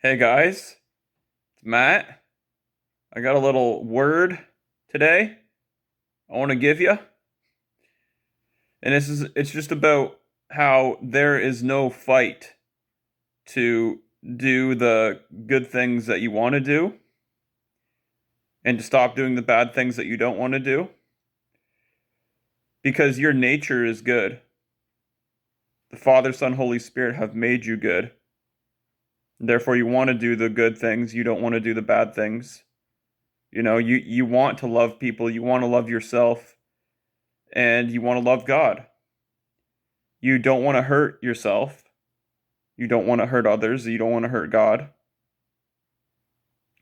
Hey guys, it's Matt. I got a little word today I want to give you. And it's just about how there is no fight to do the good things that you want to do and to stop doing the bad things that you don't want to do because your nature is good. The Father, Son, Holy Spirit have made you good. Therefore you want to do the good things, you don't want to do the bad things. You want to love people, you want to love yourself, and you want to love God. You don't want to hurt yourself. You don't want to hurt others. You don't want to hurt God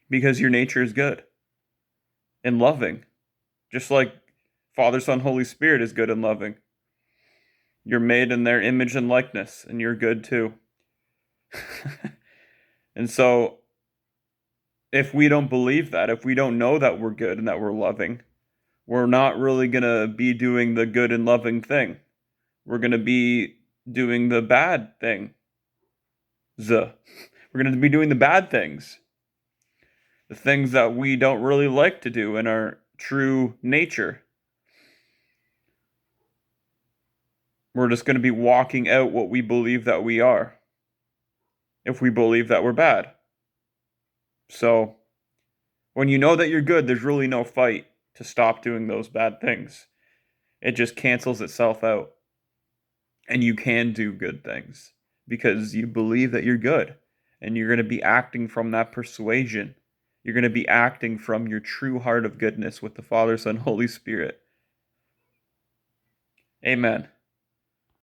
because your nature is good and loving, just like Father, Son, Holy Spirit is good and loving. You're made in their image and likeness, and you're good too. And so, if we don't believe that, if we don't know that we're good and that we're loving, we're not really going to be doing the good and loving thing. We're going to be doing the bad thing. We're going to be doing the bad things. The things that we don't really like to do in our true nature. We're just going to be walking out what we believe that we are if we believe that we're bad. So, when you know that you're good, there's really no fight to stop doing those bad things. It just cancels itself out. And you can do good things because you believe that you're good. And you're going to be acting from that persuasion. You're going to be acting from your true heart of goodness with the Father, Son, Holy Spirit. Amen.